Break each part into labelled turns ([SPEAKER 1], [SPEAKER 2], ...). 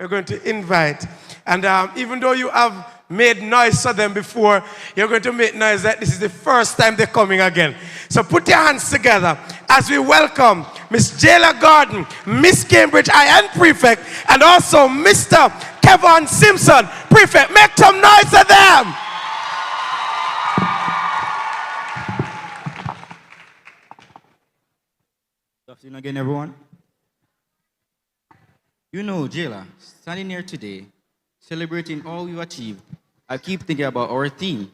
[SPEAKER 1] we're going to invite. And even though you have made noise for them before, you're going to make noise that this is the first time they're coming again. So put your hands together as we welcome Miss Jayla Gordon, Miss Cambridge IN Prefect, and also Mr. Kevin Simpson, Prefect. Make some noise for them.
[SPEAKER 2] Good afternoon again, everyone. You know, Jayla, standing here today, celebrating all we've achieved, I keep thinking about our theme,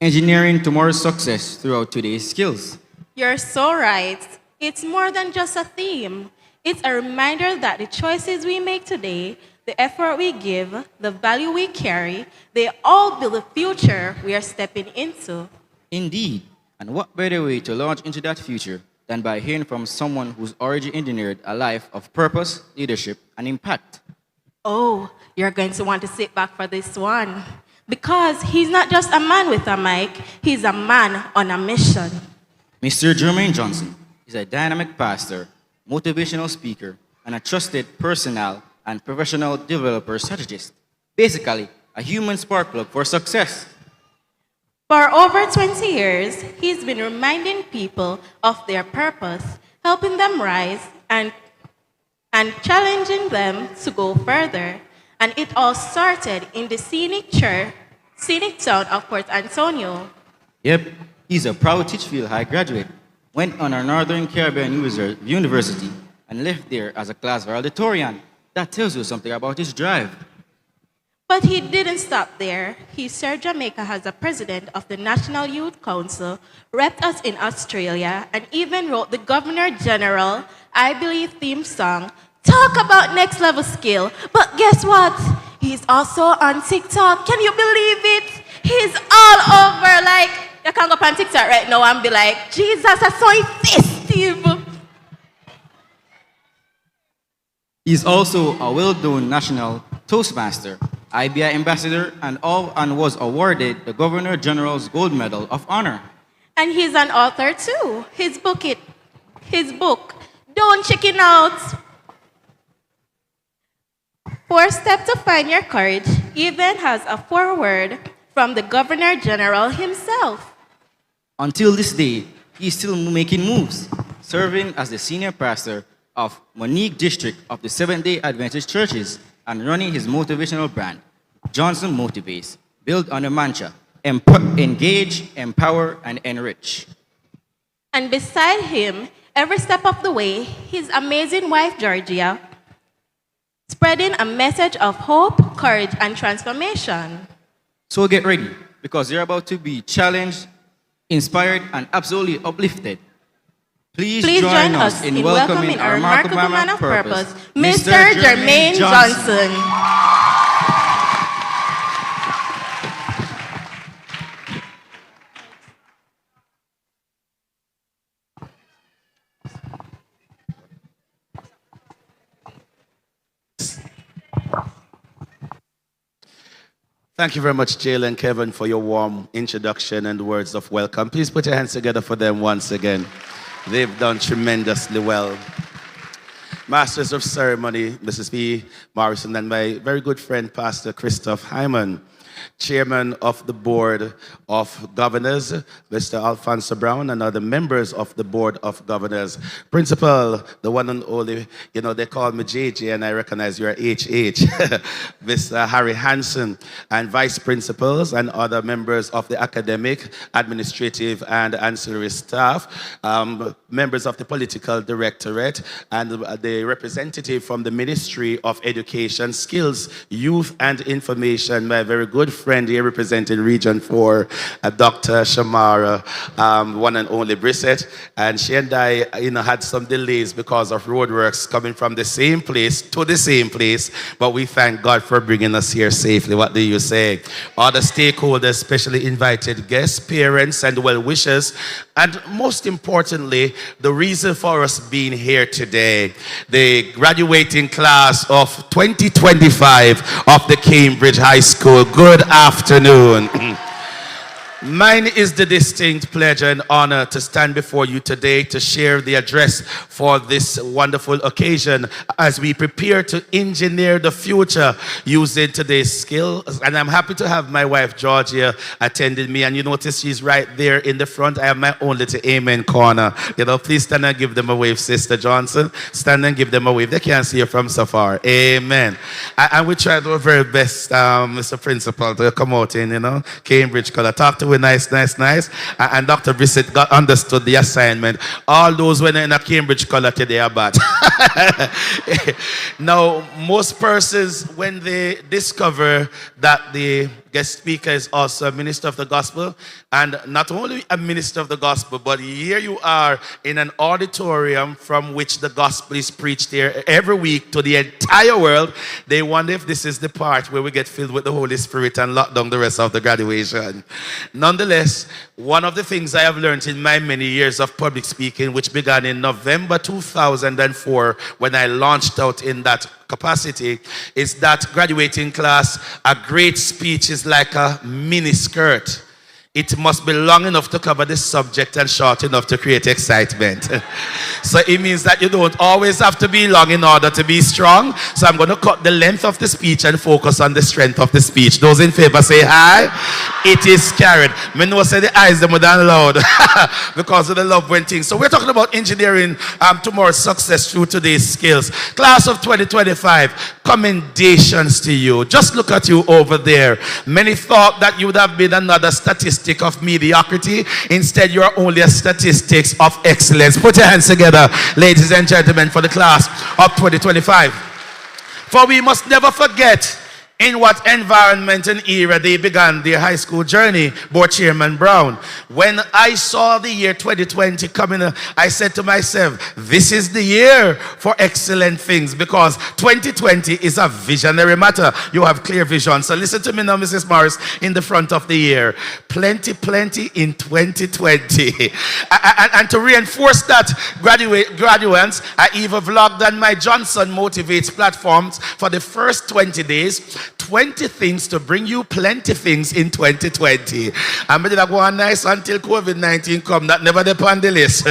[SPEAKER 2] engineering tomorrow's success throughout today's skills.
[SPEAKER 3] You're so right. It's more than just a theme. It's a reminder that the choices we make today, the effort we give, the value we carry, they all build the future we are stepping into.
[SPEAKER 2] Indeed. And what better way to launch into that future than by hearing from someone who's already engineered a life of purpose, leadership, and impact?
[SPEAKER 3] Oh, you're going to want to sit back for this one. Because he's not just a man with a mic, he's a man on a mission.
[SPEAKER 2] Mr. Jermaine Johnson is a dynamic pastor, motivational speaker, and a trusted personal and professional developer strategist. Basically, a human spark plug for success.
[SPEAKER 3] For over 20 years, he's been reminding people of their purpose, helping them rise, and challenging them to go further. And it all started in the scenic town of Port Antonio.
[SPEAKER 2] Yep, he's a proud Teachfield High graduate, went on a Northern Caribbean University, and left there as a class valedictorian. That tells you something about his drive.
[SPEAKER 3] But he didn't stop there. He served Jamaica as the president of the National Youth Council, repped us in Australia, and even wrote the Governor General, I Believe theme song. Talk about next level skill. But guess what? He's also on TikTok. Can you believe it? He's all over. Like, you can go up on TikTok right now and be like, Jesus, that's so festive.
[SPEAKER 2] He's also a well-known national Toastmaster, IBI ambassador, and was awarded the Governor General's Gold Medal of Honor.
[SPEAKER 3] And he's an author too. His book, Don't Chicken Out. 4 Steps to Find Your Courage even has a foreword from the Governor General himself.
[SPEAKER 2] Until this day, he's still making moves, serving as the senior pastor of Monique District of the Seventh-day Adventist Churches and running his motivational brand, Johnson Motivates, built on the mantra, engage, empower, and enrich.
[SPEAKER 3] And beside him, every step of the way, his amazing wife, Georgia, spreading a message of hope, courage, and transformation.
[SPEAKER 2] So get ready, because you're about to be challenged, inspired, and absolutely uplifted. Please join us in welcoming our remarkable man of purpose, Mr. Jermaine Johnson.
[SPEAKER 4] Thank you very much, Jayla and Kevin, for your warm introduction and words of welcome. Please put your hands together for them once again. They've done tremendously well. Masters of Ceremony, Mrs. P. Morrison, and my very good friend, Pastor Christoph Hyman. Chairman of the Board of Governors, Mr. Alfonso Brown, and other members of the Board of Governors. Principal, the one and only, you know, they call me JJ, and I recognize you're HH. Mr. Harry Hansen, and vice principals and other members of the academic, administrative, and ancillary staff, members of the political directorate, and the representative from the Ministry of Education, Skills, Youth, and Information, my very good friend here representing Region 4, Dr. Shamara, one and only Brissett. And she and I, had some delays because of roadworks coming from the same place to the same place. But we thank God for bringing us here safely. What do you say? Other stakeholders, especially invited guests, parents, and well-wishers. And most importantly, the reason for us being here today, the graduating class of 2025 of the Cambridge High School. Good afternoon. Mine is the distinct pleasure and honor to stand before you today to share the address for this wonderful occasion as we prepare to engineer the future using today's skills. And I'm happy to have my wife Georgia attending me. And you notice she's right there in the front. I have my own little amen corner. You know, please stand and give them a wave, Sister Johnson. Stand and give them a wave. They can't see you from so far. Amen. And we tried our very best, Mr. Principal, to come out in, you know, Cambridge color. Talk to nice. And Dr. Bissett understood the assignment. All those when in a Cambridge color today are bad. Now, most persons, when they discover that the guest speaker is also a minister of the gospel, and not only a minister of the gospel, but here you are in an auditorium from which the gospel is preached here every week to the entire world, they wonder if this is the part where we get filled with the Holy Spirit and lock down the rest of the graduation. Nonetheless, one of the things I have learned in my many years of public speaking, which began in November 2004 when I launched out in that capacity, is that graduating class, a great speech is like a mini skirt. It must be long enough to cover the subject and short enough to create excitement. So it means that you don't always have to be long in order to be strong. So I'm going to cut the length of the speech and focus on the strength of the speech. Those in favor say hi. It is carried. Me know say the eyes them were down loud because of the love when things. So we're talking about engineering tomorrow's success through today's skills. Class of 2025, commendations to you. Just look at you over there. Many thought that you would have been another statistic of mediocrity. Instead, you are only a statistics of excellence. Put your hands together, ladies and gentlemen, for the class of 2025. For we must never forget in what environment and era they began their high school journey, Board Chairman Brown. When I saw the year 2020 coming, I said to myself, this is the year for excellent things, because 2020 is a visionary matter. You have clear vision. So listen to me now, Mrs. Morris, in the front of the year. Plenty in 2020. And to reinforce that, graduates, I even vlogged on my Johnson Motivates platforms for the first 20 days, 20 things to bring you plenty things in 2020. And we did go on nice until COVID-19 come. That never depend the list.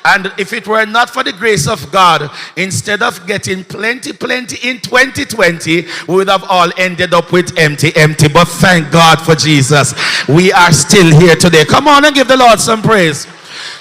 [SPEAKER 4] And if it were not for the grace of God, instead of getting plenty in 2020, we would have all ended up with empty. But thank God for Jesus. We are still here today. Come on and give the Lord some praise.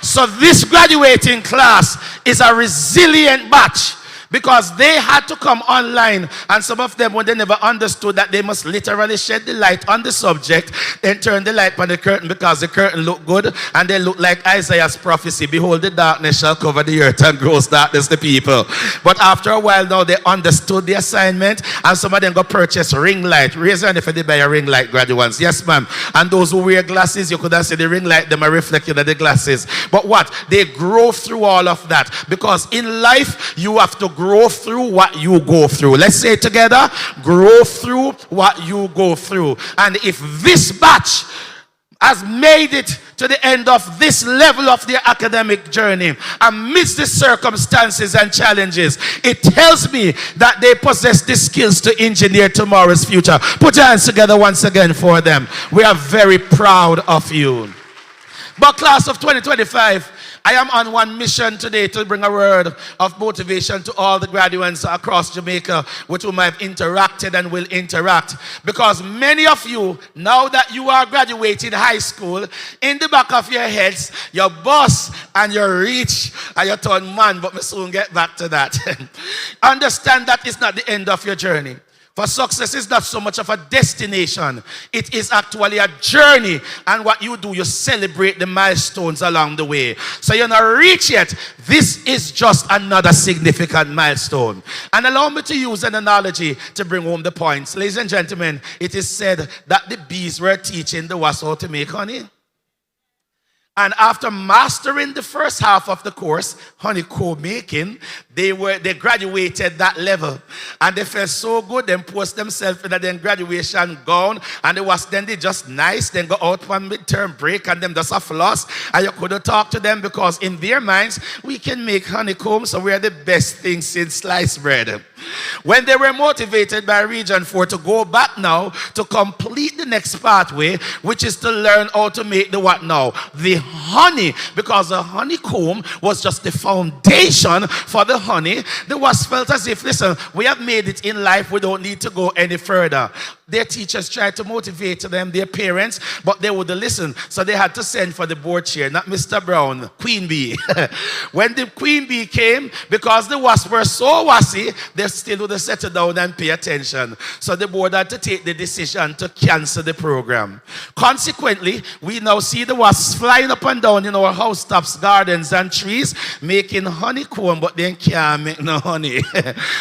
[SPEAKER 4] So this graduating class is a resilient batch, because they had to come online, and some of them, when they never understood that they must literally shed the light on the subject, then turn the light on the curtain, because the curtain looked good, and they look like Isaiah's prophecy, behold, the darkness shall cover the earth, and gross darkness the people. But after a while now, they understood the assignment, and some of them got purchase ring light. Raise your hand if they buy a ring light, graduates. Yes, ma'am. And those who wear glasses, you could have said the ring light, them are reflecting of the glasses. But what? They grow through all of that, because in life, you have to grow through what you go through. Let's say it together. Grow through what you go through. And if this batch has made it to the end of this level of their academic journey, amidst the circumstances and challenges, it tells me that they possess the skills to engineer tomorrow's future. Put your hands together once again for them. We are very proud of you. But class of 2025, I am on one mission today to bring a word of motivation to all the graduates across Jamaica with whom I've interacted and will interact. Because many of you, now that you are graduating high school, in the back of your heads, your boss and your reach and your turn man, but we soon get back to that. Understand that it's not the end of your journey. For success is not so much of a destination. It is actually a journey. And what you do, you celebrate the milestones along the way. So you're not reached yet. This is just another significant milestone. And allow me to use an analogy to bring home the points. Ladies and gentlemen, it is said that the bees were teaching the wasp how to make honey. And after mastering the first half of the course, honeycomb making, they graduated that level. And they felt so good, then post themselves in a graduation gown. And it was then they just nice, then go out one midterm break and them just a floss. And you couldn't talk to them because in their minds, we can make honeycomb, so we are the best thing since sliced bread. When they were motivated by Region 4 to go back now to complete the next pathway, which is to learn how to make the what now? The honey, because the honeycomb was just the foundation for the honey. The wasp felt as if, listen, we have made it in life, we don't need to go any further. Their teachers tried to motivate them, their parents, but they wouldn't listen. So they had to send for the board chair, not Mr. Brown, Queen Bee. When the Queen Bee came, because the wasps were so wassy, they still would have settled down and pay attention. So the board had to take the decision to cancel the program. Consequently, we now see the wasps flying up and down in our housetops, gardens, and trees, making honeycomb, but they can't make no honey.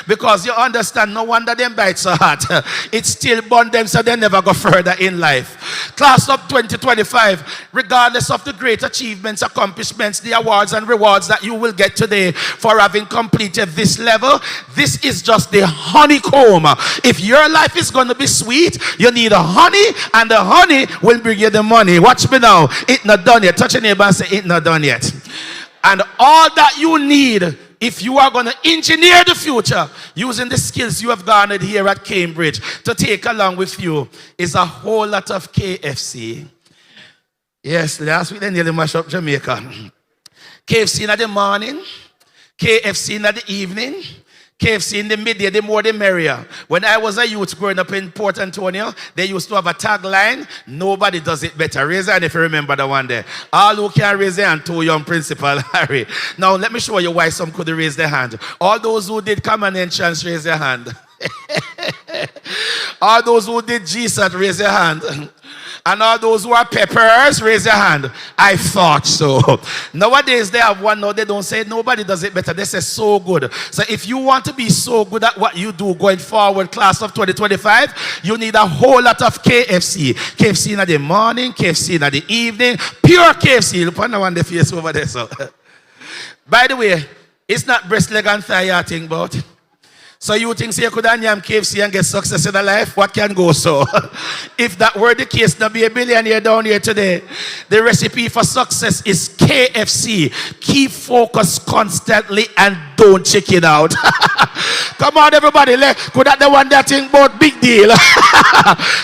[SPEAKER 4] Because you understand, no wonder them bites so hot. It's still burn them so they never go further in life. Class of 2025, regardless of the great achievements, accomplishments, the awards and rewards that you will get today for having completed this level, this is just the honeycomb. If your life is going to be sweet, you need a honey, and the honey will bring you the money. Watch me now. It's not done yet. Touch your neighbor and say, it's not done yet. And all that you need, if you are going to engineer the future using the skills you have garnered here at Cambridge to take along with you, is a whole lot of KFC. Yes, last week they nearly mashed up Jamaica. KFC in the morning, KFC in the evening, KFC in the midday, the more the merrier. When I was a youth growing up in Port Antonio, they used to have a tagline, nobody does it better. Raise your hand if you remember the one there. All who can raise their hand, too young Principal Harry. Now let me show you why some could raise their hand. All those who did common entrance, raise their hand. All those who did GSAT, raise their hand. And all those who are peppers, raise your hand. I thought so. Nowadays, they have one now. They don't say nobody does it better. They say so good. So if you want to be so good at what you do going forward, class of 2025, you need a whole lot of KFC. KFC in the morning, KFC in the evening. Pure KFC. Look on the one the face over there. So. By the way, it's not breast, leg, and thigh you're thinking about. So you think you could have KFC and get success in the life? What can go so? If that were the case, not be a billionaire down here today. The recipe for success is KFC. Keep focused constantly and don't check it out. Come on, everybody. Could that the one that think about big deal?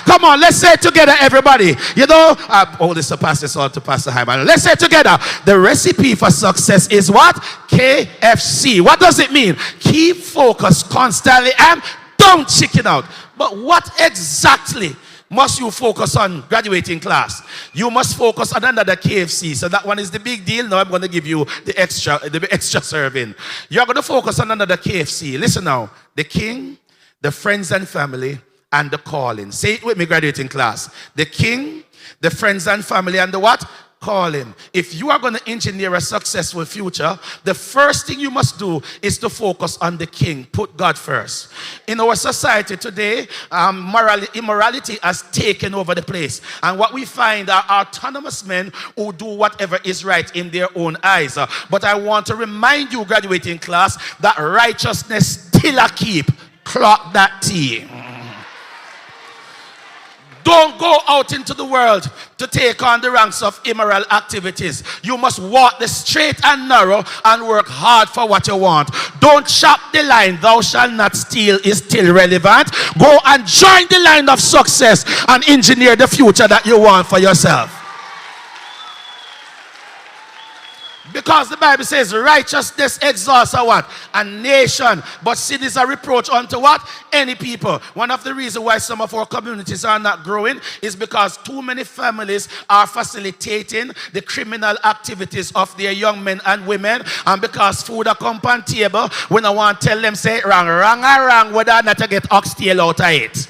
[SPEAKER 4] Come on, let's say it together, everybody. You know, hold this to pass this on to Pastor Hyman. Let's say it together. The recipe for success is what? KFC. What does it mean? Keep focused constantly and don't check it out. But what exactly must you focus on graduating class? You must focus on another KFC. So that one is the big deal. Now I'm going to give you the extra serving. You're going to focus on another KFC. Listen now. The king, the friends and family, and the calling. Say it with me, graduating class. The king, the friends and family, and the what? Calling. If you are going to engineer a successful future, the first thing you must do is to focus on the king. Put God first. In our society today, immorality has taken over the place. And what we find are autonomous men who do whatever is right in their own eyes. But I want to remind you, graduating class, that righteousness still a keep. Clock that T. Don't go out into the world to take on the ranks of immoral activities. You must walk the straight and narrow and work hard for what you want. Don't chop the line, thou shalt not steal, is still relevant. Go and join the line of success and engineer the future that you want for yourself. Because the Bible says righteousness exalts a what? A nation. But sin is a reproach unto what? Any people. One of the reasons why some of our communities are not growing is because too many families are facilitating the criminal activities of their young men and women. And because food are come on table, we don't want to tell them say wrong or wrong, whether or not to get oxtail out of it.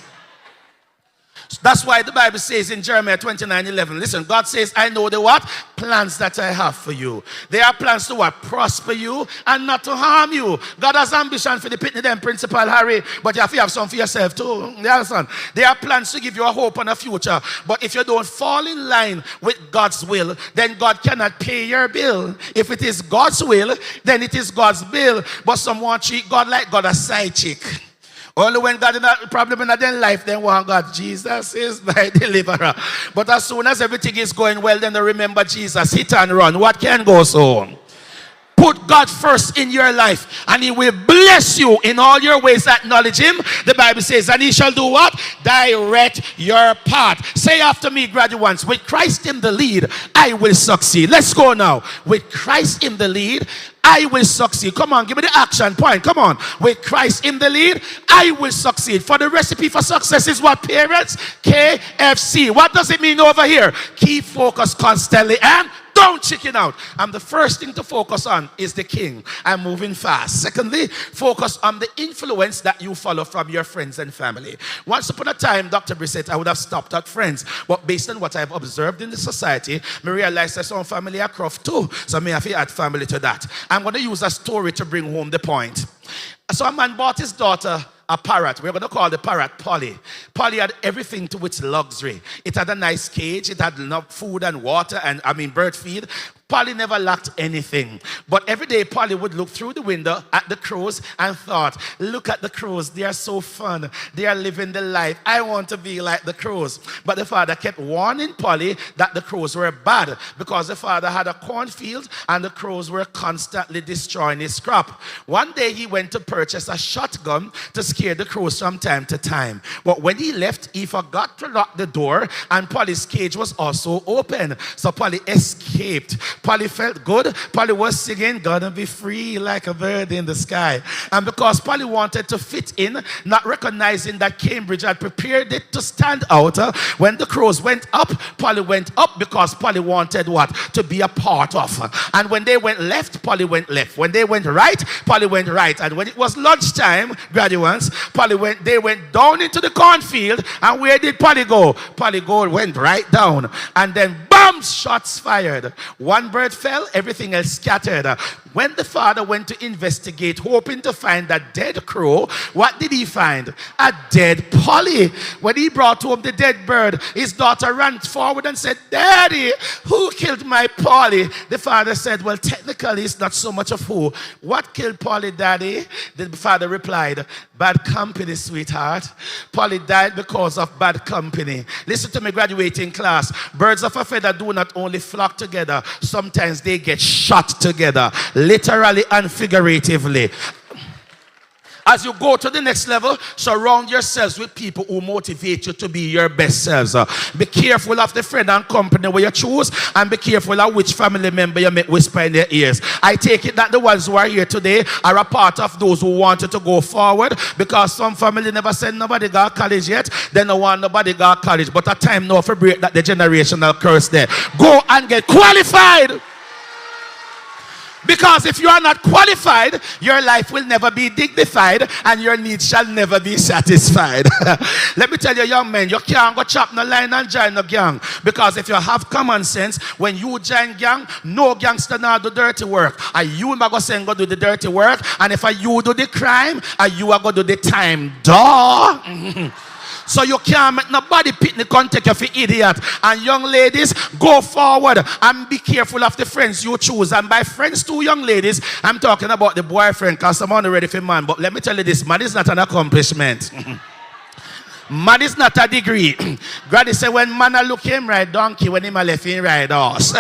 [SPEAKER 4] That's why the Bible says in Jeremiah 29:11, listen, God says, I know the what? Plans that I have for you. They are plans to what? Prosper you and not to harm you. God has ambition for the pitney them, Principal Harry, but you have to have some for yourself too. You understand? They are plans to give you a hope and a future. But if you don't fall in line with God's will, then God cannot pay your bill. If it is God's will, then it is God's bill. But someone treat God like God a side chick. Only when God in a problem in their life, then one God, Jesus is my deliverer. But as soon as everything is going well, then they remember Jesus, hit and run. What can go so? Put God first in your life, and he will bless you in all your ways. Acknowledge him. The Bible says, and he shall do what? Direct your path. Say after me, graduates, with Christ in the lead, I will succeed. Let's go now. With Christ in the lead, I will succeed. Come on, give me the action point. Come on. With Christ in the lead, I will succeed. For the recipe for success is what, parents? KFC. What does it mean over here? Keep focused constantly and don't chicken out. And the first thing to focus on is the king. I'm moving fast. Secondly, focus on the influence that you follow from your friends and family. Once upon a time, Dr. Brissett, I would have stopped at friends. But based on what I've observed in the society, I realized that some family are craft too. So I have to add family to that. I'm going to use a story to bring home the point. So a man bought his daughter a parrot. We're going to call the parrot Polly. Polly had everything to its luxury. It had a nice cage. It had enough food and water and, bird feed. Polly never lacked anything. But every day Polly would look through the window at the crows and thought, look at the crows. They are so fun. They are living the life. I want to be like the crows. But the father kept warning Polly that the crows were bad because the father had a cornfield and the crows were constantly destroying his crop. One day he went to purchase a shotgun to scare the crows from time to time. But when he left, he forgot to lock the door and Polly's cage was also open. So Polly escaped. Polly felt good. Polly was singing, gonna be free like a bird in the sky. And because Polly wanted to fit in, not recognizing that Cambridge had prepared it to stand out, when the crows went up, Polly went up because Polly wanted what? To be a part of. And when they went left, Polly went left. When they went right, Polly went right. And when it was lunchtime, graduates, they went down into the cornfield. And where did Polly go? Polly went right down. And then bam, shots fired. One bird fell, everything else scattered. When the father went to investigate, hoping to find a dead crow, what did he find? A dead Polly. When he brought home the dead bird, his daughter ran forward and said, Daddy, who killed my Polly? The father said, well, technically, it's not so much of who. What killed Polly, Daddy? The father replied, bad company, sweetheart. Polly died because of bad company. Listen to me, graduating class. Birds of a feather do not only flock together, sometimes they get shot together, literally and figuratively. As you go to the next level, surround yourselves with people who motivate you to be your best selves. Be careful of the friend and company where you choose, and be careful of which family member you make whisper in their ears. I take it that the ones who are here today are a part of those who wanted to go forward, because some family never said nobody got college yet. They don't want nobody got college. But at time now for break that the generational curse there. Go and get qualified. Because if you are not qualified, your life will never be dignified and your needs shall never be satisfied. Let me tell you, young men, you can't go chop no line and join no gang. Because if you have common sense, when you join gang, no gangster now do dirty work. And you are going to do the dirty work. And if you do the crime, you are going to do the time. Duh. So you can't make nobody picnic and take you for idiot. And young ladies, go forward and be careful of the friends you choose. And by friends too, young ladies, I'm talking about the boyfriend, because I'm only ready for man. But let me tell you this, man is not an accomplishment. Man is not a degree. Granny said when man a look him ride donkey, when him a left him ride horse.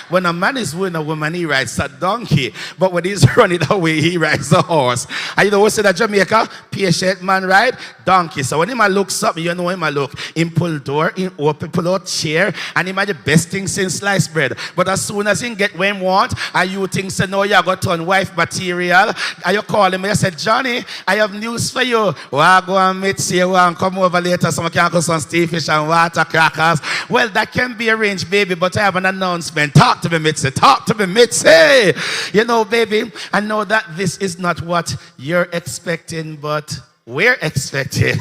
[SPEAKER 4] When a man is with a woman, he rides a donkey. But when he's running away, he rides a horse. And you know what said that Jamaica? Patient man ride donkey. So when him a look something, you know him a look. Him pull door, him open, pull out chair, and him a the best thing since sliced bread. But as soon as he get what he want, and you think say no, you got turn wife material, and you call him and you say, Johnny, I have news for you. Well, go and meet you and come over later, so I can cook some steak, fish and water crackers. Well, that can be arranged, baby, but I have an announcement. Talk to me, Mitzi. Talk to me, Mitzi. You know, baby, I know that this is not what you're expecting, but we're expecting.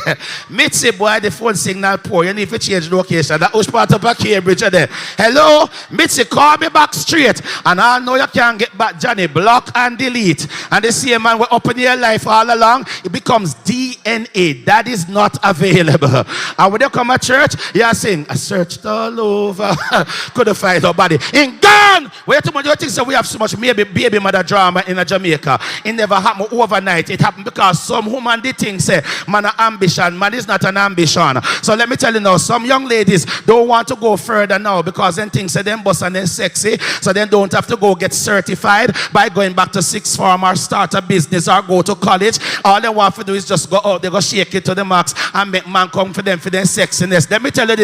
[SPEAKER 4] Mitzi, boy, the phone signal poor. You need to change location. That was part of a Cambridge there. Hello? Mitzi, call me back straight. And I know you can't get back Johnny. Block and delete. And the same man will up in your life all along. It becomes DND. DADNA. That is not available. And when you come to church, you are saying, I searched all over. Couldn't find nobody. In Ghana, where too much you think so we have so much baby mother drama in Jamaica. It never happened overnight. It happened because some woman did think say, man, ambition. Man is not an ambition. So let me tell you now, some young ladies don't want to go further now because then things say them boss and then sexy. So then don't have to go get certified by going back to sixth form or start a business or go to college. All they want to do is just go out, they go shake it to the max and make man come for them sexiness. Let me tell you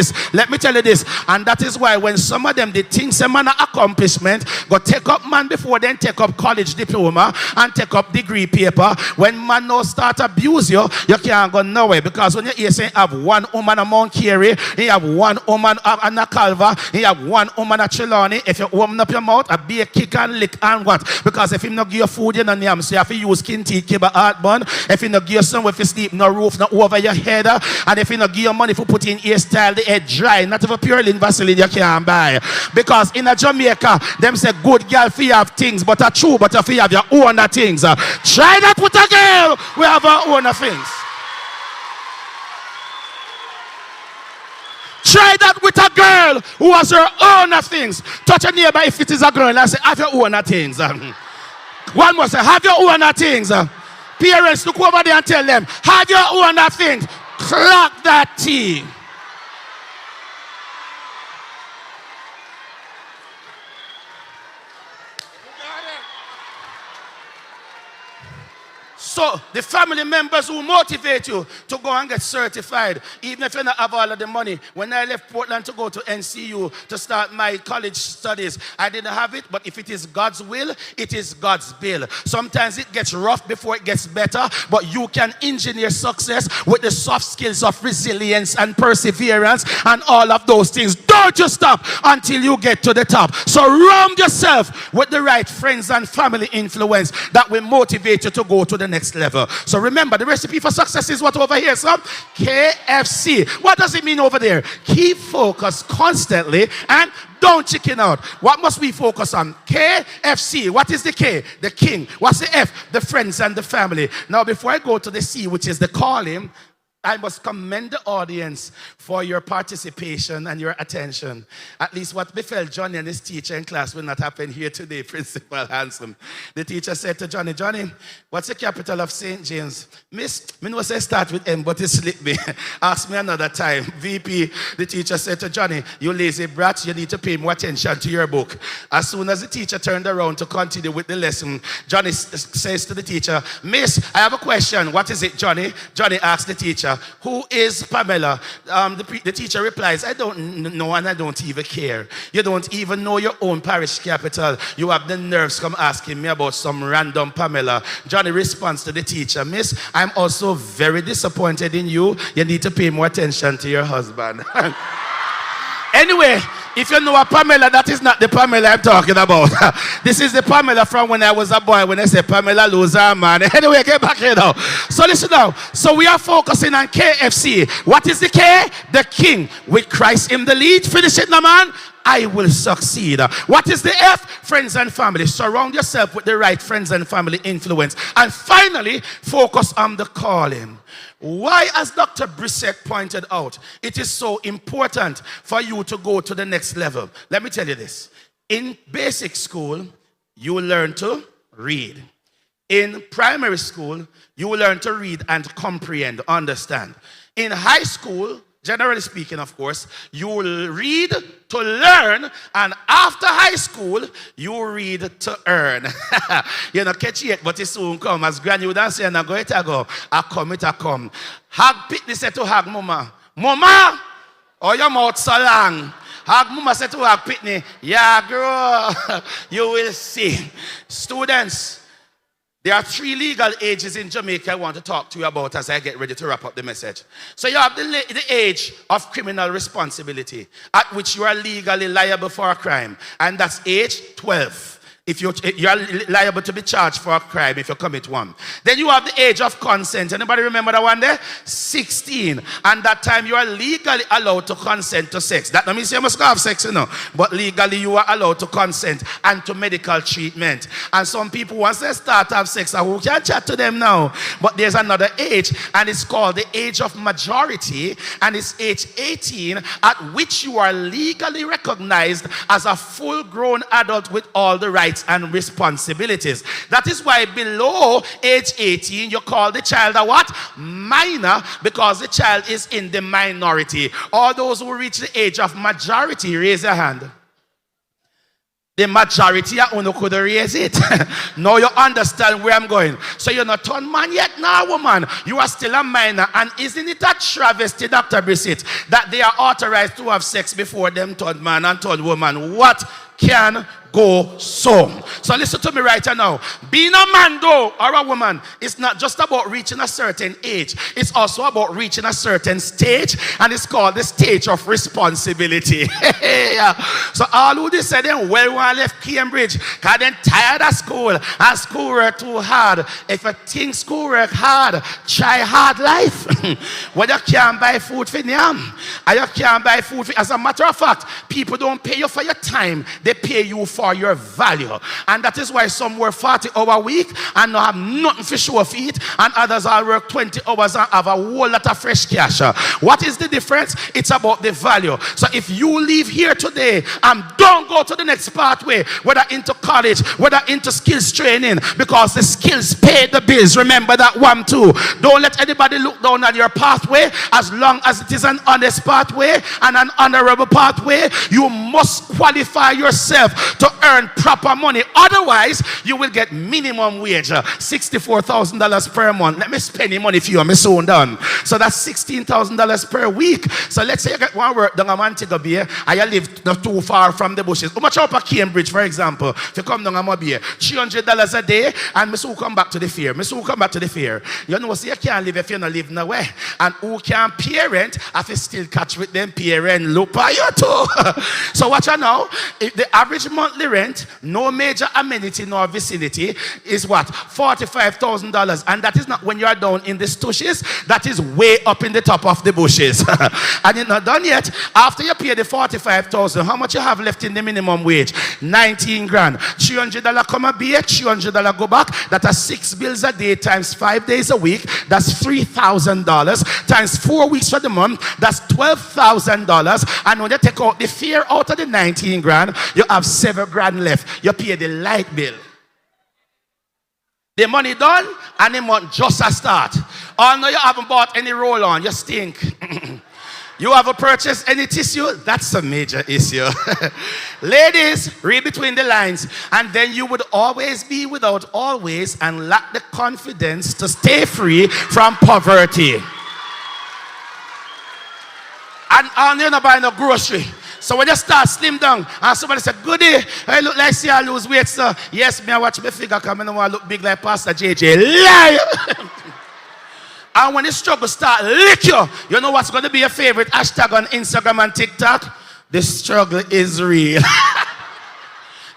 [SPEAKER 4] this. And that is why when some of them they think some man accomplishment, go take up man before then take up college diploma and take up degree paper. When man now start abuse you can't go nowhere. Because when you say have one woman at Mount Carey, you have one woman at Calva, you have one woman at Trelawney. If you open up your mouth, a be a kick and lick and what? Because if him not give you food, you know name, so you have to use skin teeth, keep a heartburn. If he not give you somewhere for sleep, no roof, no over your head, and if he not give you money for putting hairstyle, the head dry, not even pure Vaseline you can't buy. Because in a Jamaica, them say good girl for you have things, but a true, but if you have your own things. Try that with a girl, we have our own things. Try that with a girl who has her own things. Touch a neighbor if it is a girl and say, have your own things. One more say, have your own things. Parents, look over there and tell them, have your own things. Clock that tea. So the family members who motivate you to go and get certified, even if you don't have all of the money. When I left Portland to go to NCU to start my college studies, I didn't have it, but if it is God's will, it is God's bill. Sometimes it gets rough before it gets better, but you can engineer success with the soft skills of resilience and perseverance and all of those things. Don't just stop until you get to the top. Surround yourself with the right friends and family influence that will motivate you to go to the next level. So remember, the recipe for success is what over here, son? KFC. What does it mean over there? Keep focused constantly and don't chicken out. What must we focus on? KFC. What is the K? The king. What's the F? The friends and the family. Now, before I go to the C, which is the calling, I must commend the audience for your participation and your attention. At least what befell Johnny and his teacher in class will not happen here today, Principal Handsome. The teacher said to Johnny, Johnny, what's the capital of St. James? Miss, me know say start with M, but it slipped me. Ask me another time. VP, the teacher said to Johnny, you lazy brat, you need to pay more attention to your book. As soon as the teacher turned around to continue with the lesson, Johnny says to the teacher, Miss, I have a question. What is it, Johnny? Johnny asks the teacher, who is Pamela? The teacher replies, I don't know and I don't even care. You don't even know your own parish capital. You have the nerves come asking me about some random Pamela. Johnny responds to the teacher, Miss, I'm also very disappointed in you. You need to pay more attention to your husband. Anyway, if you know a Pamela, that is not the Pamela I'm talking about. This is the Pamela from when I was a boy, when I said Pamela lose her man. Anyway, get back here now. So listen now. So we are focusing on KFC. What is the K? The king. With Christ in the lead. Finish it now, man. I will succeed. What is the F? Friends and family. Surround yourself with the right friends and family influence. And finally, focus on the calling. Why, as Dr. Brissett pointed out, it is so important for you to go to the next level. Let me tell you this. In basic school, you will learn to read. In primary school, you will learn to read and comprehend, understand. In high school, generally speaking, of course, you will read to learn, and after high school, you read to earn. You know, catch it, but it soon come. As Granny would say, and I go, it I go. I come, it I come. Hug Pitney said to hug Mama. Mama, oh, your mouth so long. Hug Mama said to hug Pitney. Yeah, girl, you will see. Students, there are 3 legal ages in Jamaica I want to talk to you about as I get ready to wrap up the message. So you have the age of criminal responsibility, at which you are legally liable for a crime. And that's age 12. If you're liable to be charged for a crime if you commit one. Then you have the age of consent. Anybody remember that one there? 16. And that time you are legally allowed to consent to sex. That doesn't mean you must have sex, you know. But legally you are allowed to consent and to medical treatment. And some people, once they start to have sex, who can chat to them now? But there's another age, and it's called the age of majority. And it's age 18, at which you are legally recognized as a full-grown adult with all the rights and responsibilities. That is why below age 18 you call the child a what? Minor, because the child is in the minority. All those who reach the age of majority, raise your hand. The majority of you could raise it. Now you understand where I'm going. So you're not turned man yet, now woman. You are still a minor. And isn't it a travesty, Dr. Brissett, that they are authorized to have sex before them turned man and turned woman? What can go so? So listen to me right now. Being a man though, or a woman, it's not just about reaching a certain age. It's also about reaching a certain stage, and it's called the stage of responsibility. So all who they said then, well, one left Cambridge, because they're tired of school, and schoolwork too hard. If you think schoolwork hard, try hard life. When you can't buy food for them, and you can't buy food for, as a matter of fact, people don't pay you for your time, they pay you for your value. And that is why some work 40-hour a week and not have nothing for show of it, and others all work 20 hours and have a whole lot of fresh cash. What is the difference? It's about the value. So if you leave here today and don't go to the next pathway, whether into college, whether into skills training, because the skills pay the bills. Remember that one too. Don't let anybody look down on your pathway. As long as it is an honest pathway and an honorable pathway, you must qualify yourself to earn proper money. Otherwise, you will get minimum wage, $64,000 per month. Let me spend the money for you. I'm soon done. So that's $16,000 per week. So let's say you get one work down a Montego Bay and you live not too far from the bushes. How much up at Cambridge, for example? If you come down a Bay, $300 a day, and me soon come back to the fair. You know, so you can't live if you don't live nowhere. And who can parent if you still catch with them parent? Look at you too. So watch out now. If the average monthly rent, no major amenity nor vicinity, is what? $45,000. And that is not when you are down in the stushes. That is way up in the top of the bushes. And you're not done yet. After you pay the $45,000, how much you have left in the minimum wage? 19 grand. $300 come a beer, $300 go back. That are 6 bills a day times 5 days a week. That's $3,000 times 4 weeks for the month. That's $12,000. And when you take out the fare out of the 19 grand, you have 7 grand left. You pay the light bill. The money done and the month just a start. Oh no, you haven't bought any roll on. You stink. You haven't purchased any tissue? That's a major issue. Ladies, read between the lines. And then you would always be without always and lack the confidence to stay free from poverty. And you're not buying no grocery. So when you start slim down and somebody said, goody, I look like see I lose weight, sir. Yes, me I watch my figure come and I want to look big like Pastor JJ. Lie! And when the struggle start lick you, you know what's going to be your favorite hashtag on Instagram and TikTok? The struggle is real.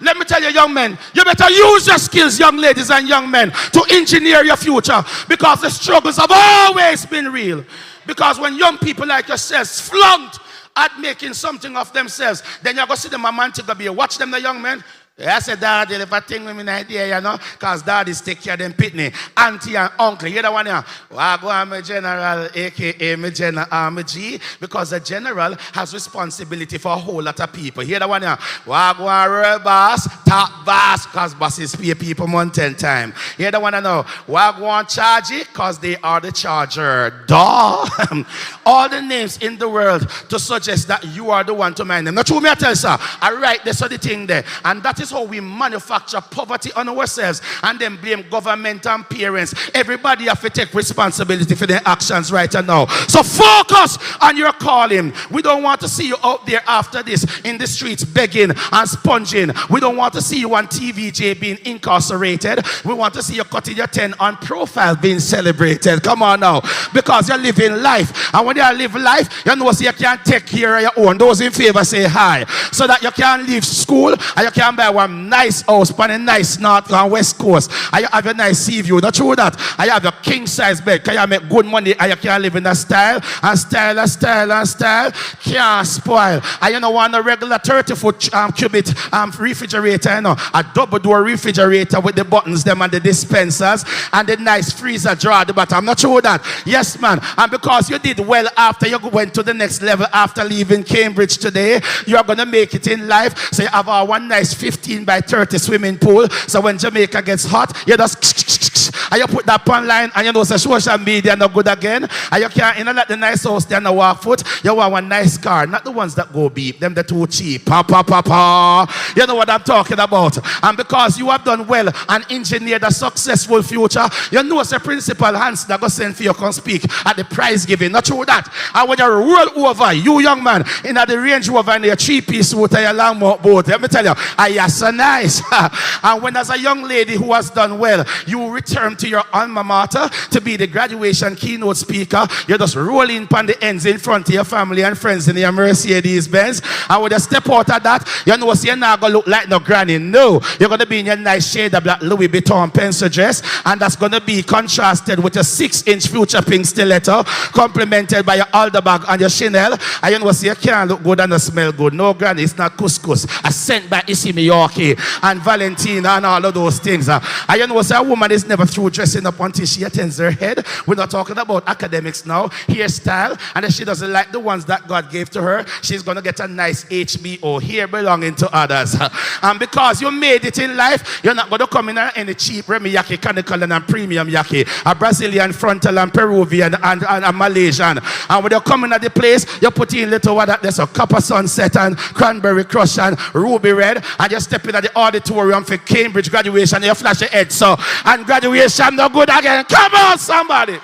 [SPEAKER 4] Let me tell you, young men, you better use your skills, young ladies and young men, to engineer your future, because the struggles have always been real. Because when young people like yourselves flunked at making something of themselves, then you're going to see them a man to go be. Watch them, the young men. I said, Daddy, if I think with me idea, you know, because daddies take care of them pitney. Auntie and uncle, you the one here. Well, go on, my general, a.k.a. my general, my G, because the general has responsibility for a whole lot of people. Hear the one here. Well, go on, real boss, top boss, because bosses pay people month and time. Hear the one I know. Well, go on, charge it, because they are the charger. Duh. All the names in the world to suggest that you are the one to mind them. Not true, me I tell you, sir. I write this other thing there. And that is how we manufacture poverty on ourselves and then blame government and parents. Everybody have to take responsibility for their actions right now. So focus on your calling. We don't want to see you out there after this in the streets begging and sponging. We don't want to see you on TVJ being incarcerated. We want to see you cutting your 10 on profile being celebrated. Come on now. Because you're living life. And when you live life, you know so you can take care of your own. Those in favor say hi. So that you can leave school and you can buy a nice house on a nice north and west coast. And you have a nice sea view. Not true that. I have a king size bed. Can you make good money and you can live in a style and style and style and style? Can't spoil. And you don't want a regular 30-foot cubit refrigerator, you know, a double door refrigerator with the buttons them and the dispensers and the nice freezer drawer at the bottom. I'm not sure that. Yes, man. And because you did well after you went to the next level after leaving Cambridge today, you are going to make it in life. So you have one nice 15 by 30 swimming pool. So when Jamaica gets hot, you just and you put that online and you know so social media no good again. And you can't let the nice house there and walk foot. You want one nice car, not the ones that go beep. Them they're too cheap. Pa pa pa pa. You know what I'm talking about. And because you have done well and engineered a successful future, you know the principal hands that go send for you can speak at the prize giving. Not true that. And when you roll over, you young man, in the Range Rover and your 3-piece suit and your long boat, let me tell you, you're so nice. And when as a young lady who has done well, you return to your alma mater to be the graduation keynote speaker, you're just rolling upon the ends in front of your family and friends in your Mercedes Benz. And when you step out of that, you know you're not going to look like no granny. No, you're going to be in your nice shade of black Louis Vuitton pencil dress, and that's going to be contrasted with a 6-inch future pink stiletto, complemented by your Alder bag and your Chanel. And you know you can't look good and not smell good. No, granny, it's not couscous. I sent by Issy Miyake and Valentina and all of those things. And you know a woman is never through dressing up until she attends her head. We're not talking about academics now, hairstyle, and if she doesn't like the ones that God gave to her, she's going to get a nice HBO, hair belonging to others. And because you made it in life, you're not going to come in any cheap Remy Yaki, Canical and premium Yaki, a Brazilian frontal and Peruvian and a Malaysian. And when you come in at the place, you put in little what there's a Copper Sunset and Cranberry Crush and Ruby Red, and you step in at the auditorium for Cambridge graduation and you flash your head. So, and graduation no good again. Come on, somebody.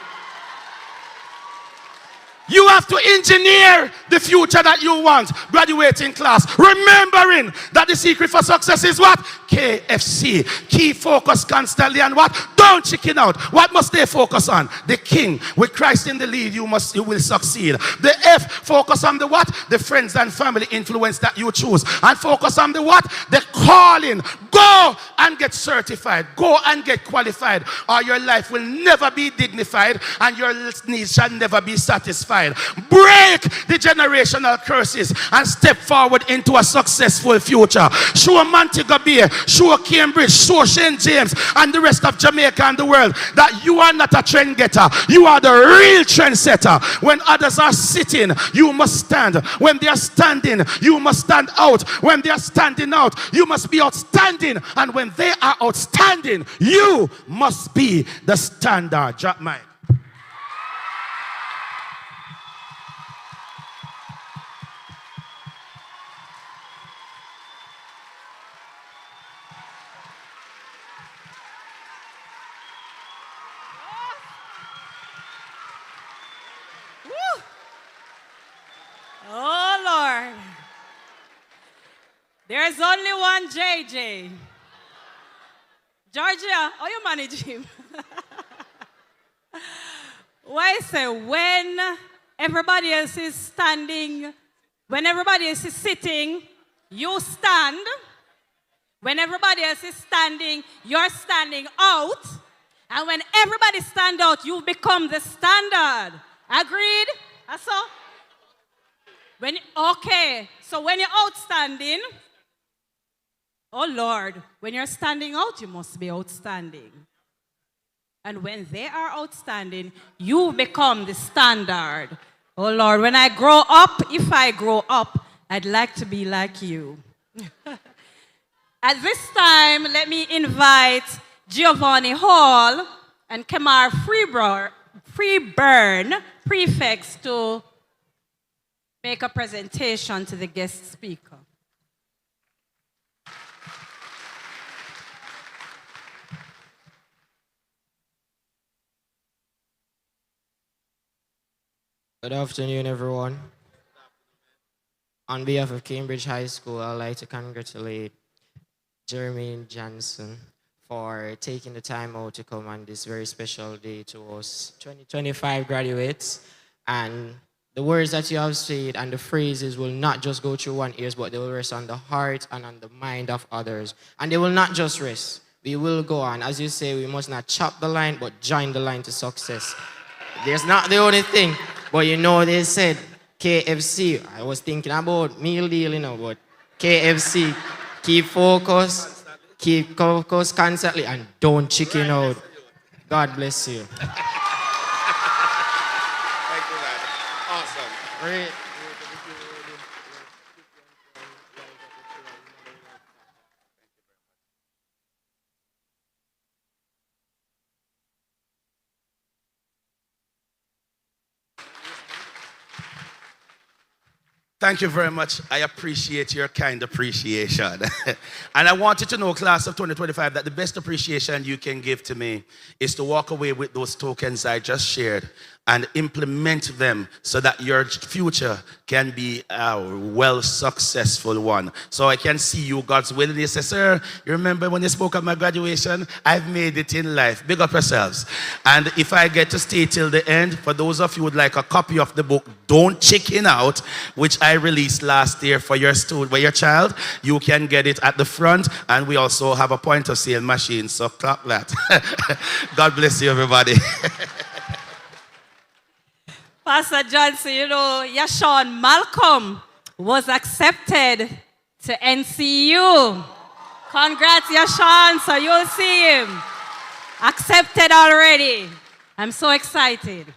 [SPEAKER 4] You have to engineer the future that you want. Graduating class. Remembering that the secret for success is what? KFC. Key focus constantly on what? Don't chicken out. What must they focus on? The king. With Christ in the lead, you will succeed. The F, focus on the what? The friends and family influence that you choose. And focus on the what? The calling. Go and get certified. Go and get qualified. Or your life will never be dignified and your needs shall never be satisfied. Break the generational curses and step forward into a successful future. Show Montego Bay, show Cambridge, show St. James and the rest of Jamaica and the world that you are not a trend getter. You are the real trendsetter. When others are sitting, you must stand. When they are standing, you must stand out. When they are standing out, you must be outstanding. And when they are outstanding, you must be the standard. Drop mic.
[SPEAKER 5] Oh, Lord. There's only one JJ. Georgia, how you manage him? Why say when everybody else is standing, when everybody else is sitting, you stand. When everybody else is standing, you're standing out. And when everybody stand out, you become the standard. Agreed? That's all? Okay, so when you're outstanding, oh Lord, when you're standing out, you must be outstanding. And when they are outstanding, you become the standard. Oh Lord, when I grow up, if I grow up, I'd like to be like you. At this time, let me invite Giovanni Hall and Kemar Freeburn, prefects, to make a presentation to the guest speaker.
[SPEAKER 6] Good afternoon, everyone. On behalf of Cambridge High School, I'd like to congratulate Jermaine Johnson for taking the time out to come on this very special day to us 2025 graduates and the words that you have said and the phrases will not just go through one ears, but they will rest on the heart and on the mind of others. And they will not just rest. We will go on. As you say, we must not chop the line, but join the line to success. There's not the only thing. But you know, they said KFC. I was thinking about meal deal, but KFC. Keep focus constantly, and don't chicken out. God bless you.
[SPEAKER 4] Thank you, man. Awesome. Thank you very much. I appreciate your kind appreciation. And I want you to know, class of 2025, that the best appreciation you can give to me is to walk away with those tokens I just shared and implement them so that your future can be a well successful one. So I can see you, God's willing. You say, sir, you remember when you spoke at my graduation? I've made it in life. Big up yourselves. And if I get to stay till the end, for those of you who would like a copy of the book, Don't Chicken Out, which I released last year for your student, for your child, you can get it at the front. And we also have a point of sale machine. So clap that. God bless you, everybody.
[SPEAKER 5] Pastor Johnson, Yashon Malcolm was accepted to NCU. Congrats, Yashon. So you'll see him accepted already. I'm so excited.